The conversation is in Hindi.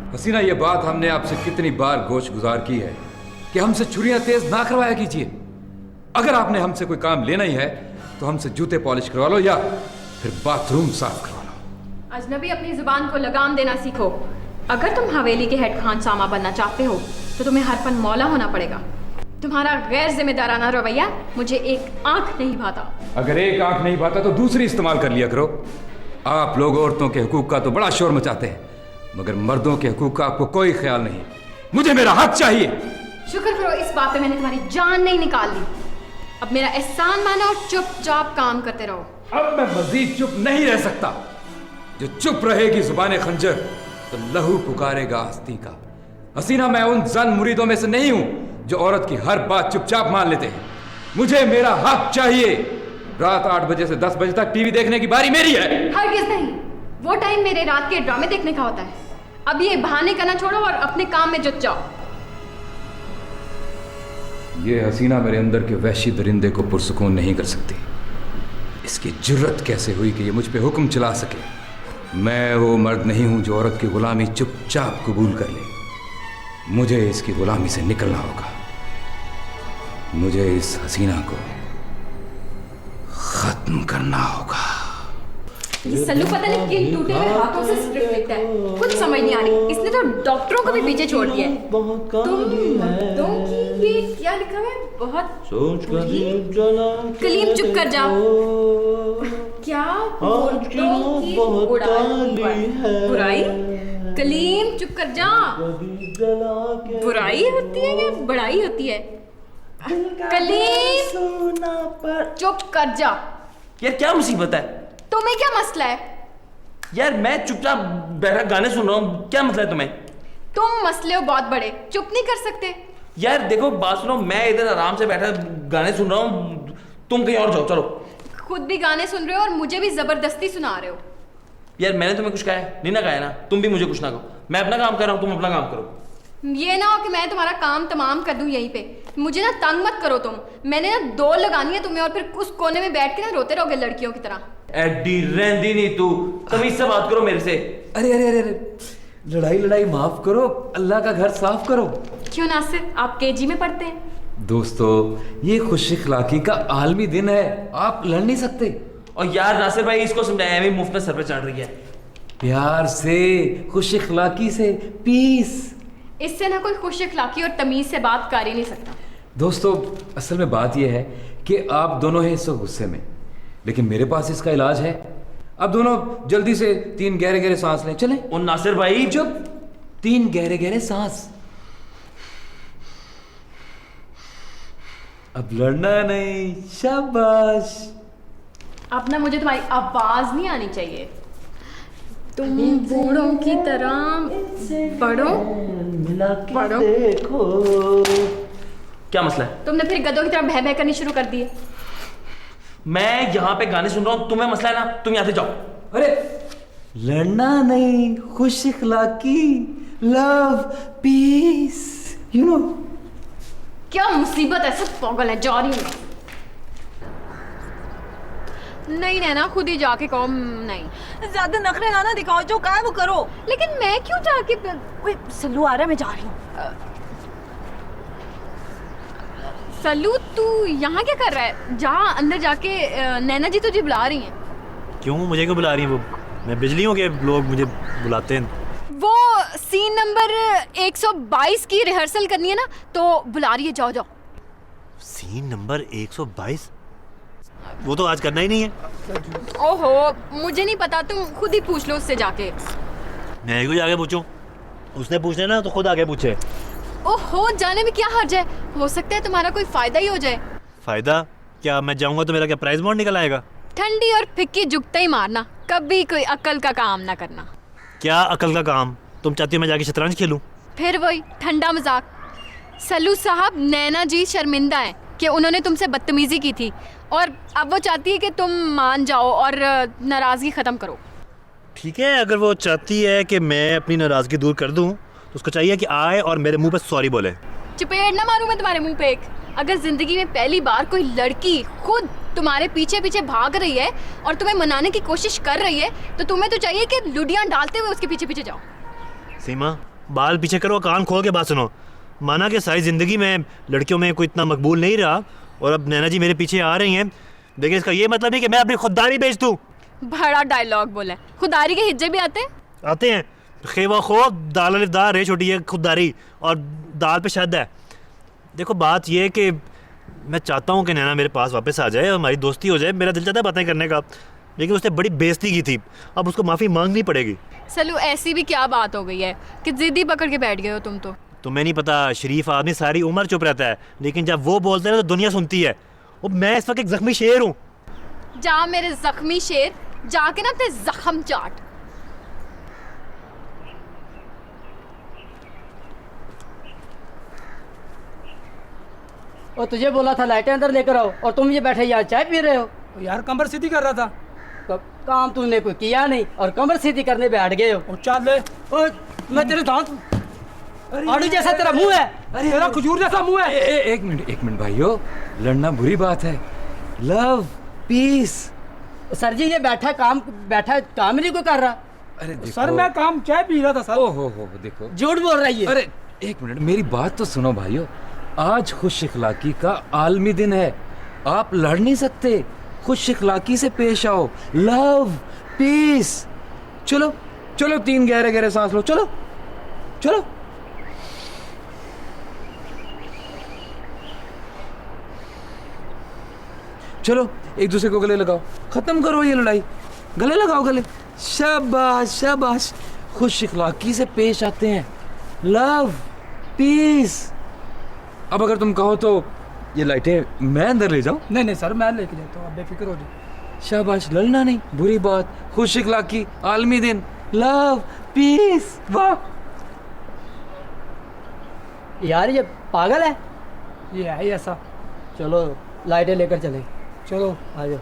हसीना, ये बात हमने आपसे कितनी बार गोश गुजार की है कि हमसे छुरियां तेज ना करवाया कीजिए। अगर आपने हमसे कोई काम लेना ही है तो हमसे जूते पॉलिश करवा लो या फिर बाथरूम साफ करवा लो। अजनबी, अपनी जुबान को लगाम देना सीखो। अगर तुम हवेली के हेड खान सामा बनना चाहते हो तो तुम्हें हर पन मौला होना पड़ेगा। तुम्हारा गैर जिम्मेदाराना रवैया मुझे एक आंख नहीं भाता। अगर एक आंख नहीं भाता तो दूसरी इस्तेमाल कर लिया करो। आप लोग औरतों के हुकूक का तो बड़ा शोर मचाते हैं, मगर मर्दों के हुकूक का आपको कोई ख्याल नहीं। मुझे मेरा हक चाहिए। शुक्र करो इस बात पे मैंने तुम्हारी जान नहीं निकाल ली। अब मेरा एहसान मानो और चुपचाप काम करते रहो। अब मैं मजीद चुप नहीं रह सकता। जो चुप रहेगी जुबाने खंजर तो लहू पुकारेगा हस्ती का। हसीना, मैं उन जन मुरीदों में से नहीं हूं जो औरत की हर बात चुपचाप मान लेते हैं। मुझे मेरा हक चाहिए। रात 8 बजे से 10 बजे तक टीवी देखने की बारी मेरी है। हरगिज़ नहीं, वो टाइम मेरे रात के ड्रामे देखने का होता है। अब ये बहाने करना छोड़ो और अपने काम में जुट जाओ। ये हसीना मेरे अंदर के वहशी दरिंदे को पुरसुकून नहीं कर सकती। इसकी जुर्रत कैसे हुई कि ये मुझ पे हुक्म चला सके। मैं वो मर्द नहीं हूं जो औरत की गुलामी चुपचाप कबूल कर ले। मुझे इसकी गुलामी से निकलना होगा। मुझे इस हसीना को खत्म करना होगा। ये सल्लू पता नहीं किन टूटे हुए हाथों से स्क्रिप्ट लिखता है। कुछ समझ नहीं आ रही। इसने तो डॉक्टरों को भी पीछे छोड़ दिया है। तुम मर्दों की ये क्या लिखा हुआ है? बहुत सोच कलीम, चुप कर जाओ। क्या मर्दों की बुराई? कलीम, चुप कर जा। बुराई होती है या बड़ाई होती है? कलीम, चुप कर जा। यार क्या मुसीबत है? तुम्हें क्या मसला है? यार मैं चुपचाप बैठा गाने सुन रहा हूँ, क्या मसला है तुम्हें? तुम मसले हो बहुत बड़े, चुप नहीं कर सकते? यार देखो बात सुनो, मैं इधर आराम से बैठा गाने सुन रहा हूँ, तुम कहीं और जाओ। चलो। खुद भी गाने सुन रहे हो और मुझे भी जबरदस्ती सुना रहे हो। यार मैंने तुम्हें कुछ कहा है? नहीं ना कहा है ना। तुम भी मुझे कुछ ना कहो। मैं अपना काम कर रहा हूँ, तुम अपना काम करो। ये ना हो कि मैं तुम्हारा काम तमाम कर दूं यहीं पे। मुझे ना तंग मत करो तुम। मैंने ना दो लगानी है तुम्हें और फिर उस कोने में बैठ के ना रोते रहोगे लड़कियों की तरह। एडी रहंदी नहीं तू, तमीज से बात करो मेरे से। अरे अरे अरे अरे, लड़ाई माफ करो, अल्लाह का घर साफ करो। क्यों नासिर, आप केजी में पढ़ते हैं? दोस्तों, ये खुश इखलाकी का आलमी दिन है, आप लड़ नहीं सकते। और यार नासिर भाई, इसको समझाया भी मुफ्त में सर पे चढ़ रही है। प्यार से, खुश इखलाकी से, पीस। इससे ना कोई खुश इखलाकी और तमीज से बात कर ही नहीं सकता। दोस्तों, असल में बात यह है कि आप दोनों हैं इस गुस्से में, लेकिन मेरे पास इसका इलाज है। अब दोनों जल्दी से 3 गहरे गहरे सांस लें। चलें? और नासिर भाई चुप। 3 गहरे गहरे सांस। अब लड़ना नहीं। शाबाश। अब ना मुझे तुम्हारी आवाज नहीं आनी चाहिए। तुम बूढ़ों की तरह पढ़ो। देखो क्या मसला है? तुमने फिर गधों की तरह भय भय करनी शुरू कर दी है। मैं यहाँ पे गाने सुन रहा हूँ, तुम्हें मसला है ना, तुम यहाँ से जाओ। अरे लड़ना नहीं, खुश इखलाकी, लव, पीस, यू नो। क्या मुसीबत है, सब पागल है। जा रही हूँ। नहीं नैना, खुद ही जाके कहो। नहीं, ज्यादा नखरे ना दिखाओ, जो कहा है वो करो। लेकिन मैं क्यों जाके? ओए सल्लू आ रहा है, मैं जा रही हूँ। सल्लू, तू यहाँ क्या कर रहा है? जा अंदर जाके, नैना जी तुझे बुला रही हैं। क्यों, मुझे क्यों बुला रही हैं वो? मैं बिजली हूँ कि लोग मुझे बुलाते हैं? वो सीन नंबर 122 की रिहर्सल करनी है ना, तो बुला रही है। जाओ जाओ। Scene number 122? वो तो आज करना ही नहीं है। ओहो, मुझे नहीं पता, तुम खुद ही पूछ लो उससे जाके। मैं क्यों जाके पूछूं? उसने पूछना ना तो खुद आके पूछे। ओहो, जाने में क्या हर्ज है? हो सकता है तुम्हारा कोई फायदा ही हो जाए। फायदा क्या? मैं जाऊंगा तो मेरा क्या प्राइज बॉन्ड निकल आएगा? ठंडी और फिक्की जुगते ही मारना, कभी कोई अक्ल का काम ना करना। क्या अकल का काम? तुम चाहती हो मैं जाके शतरंज खेलूं? फिर वही ठंडा मजाक। सल्लू साहब, नैना जी शर्मिंदा है कि उन्होंने तुमसे बदतमीजी की थी और अब वो चाहती है कि तुम मान जाओ और नाराजगी खत्म करो। ठीक है, अगर वो चाहती है कि मैं अपनी नाराजगी दूर कर दूं तो उसको चाहिए कि आए और मेरे मुंह पे सॉरी बोले। चपेट ना मारूं मैं तुम्हारे मुंह पे एक। अगर जिंदगी में पहली बार कोई लड़की खुद तुम्हारे पीछे पीछे भाग रही है और तुम्हें मनाने की कोशिश कर रही है तो तुम्हें तो चाहिए कि लुडियां डालते हुए उसके पीछे पीछे जाओ। सीमा, बाल पीछे करो, कान खोल के बात सुनो। माना कि सारी ज़िंदगी में लड़कियों में कोई इतना मकबूल नहीं रहा और अब नैना जी मेरे पीछे आ रही हैं, देखिए इसका ये मतलब नहीं कि मैं अपनी खुददारी बेच दूँ। बड़ा डायलॉग बोला है। खुदारी के हिज्जे भी आते हैं? आते हैं। खेवा खो दाल अलिफ दाल रे छोटी है खुददारी और दाल पे शद है। देखो बात ये है कि मैं चाहता हूँ कि नैना मेरे पास वापस आ जाए और हमारी दोस्ती हो जाए। मेरा दिल चाहता है बातें करने का, लेकिन उसने बड़ी बेइज्जती की थी, अब उसको माफ़ी मांगनी पड़ेगी। सल्लू ऐसी भी क्या बात हो गई है कि जिद्दी पकड़ के बैठ गए हो तुम तो। तुम्हें नहीं पता, शरीफ आदमी सारी उम्र चुप रहता है, लेकिन जब वो बोलते हैं ना तो दुनिया सुनती है। और मैं इस वक्त एक जख्मी शेर हूँ। जा मेरे जख्मी शेर, जाके ना अपने जख्म चाट। और तुझे बोला था लाइटें अंदर लेकर आओ और तुम ये बैठे यहाँ चाय पी रहे हो। यार कमर सीधी कर रहा था। काम तुमने कोई किया नहीं और कमर सीधी करने बैठ गए हो। और चल ले। ओए, मैं तेरे दांत आड़ू जैसा तेरा मुंह है। अरे तेरा खजूर जैसा मुंह है। एक मिनट भाइयों, लड़ना बुरी बात है। Love piece. सर जी ये बैठा काम ही नहीं कोई कर रहा। अरे देखो, सर मैं काम चाय पी रहा था सर। हो देखो, झूठ बोल रही है। अरे एक मिनट मेरी बात तो सुनो भाइयों, आज खुश इखलाकी का आलमी दिन है, आप लड़ नहीं सकते, खुश इखलाकी से पेश आओ। Love piece. चलो चलो 3 गहरे गहरे सांस लो। चलो चलो। चलो एक दूसरे को गले लगाओ, खत्म करो ये लड़ाई। गले लगाओ, गले। शाबाश शाबाश, खुश इखलाकी से पेश आते हैं। Love piece. अब अगर तुम कहो तो ये लाइटें मैं अंदर ले जाऊं? नहीं सर मैं लेके जाता हूँ, आप बेफिक्र हो जाओ। शाबाश, लड़ना नहीं बुरी बात, खुश इखलाकी आलमी दिन, लव पीस। वाह यार ये पागल है। ये है ही ऐसा। चलो लाइटें लेकर चले। चलो आ जाओ।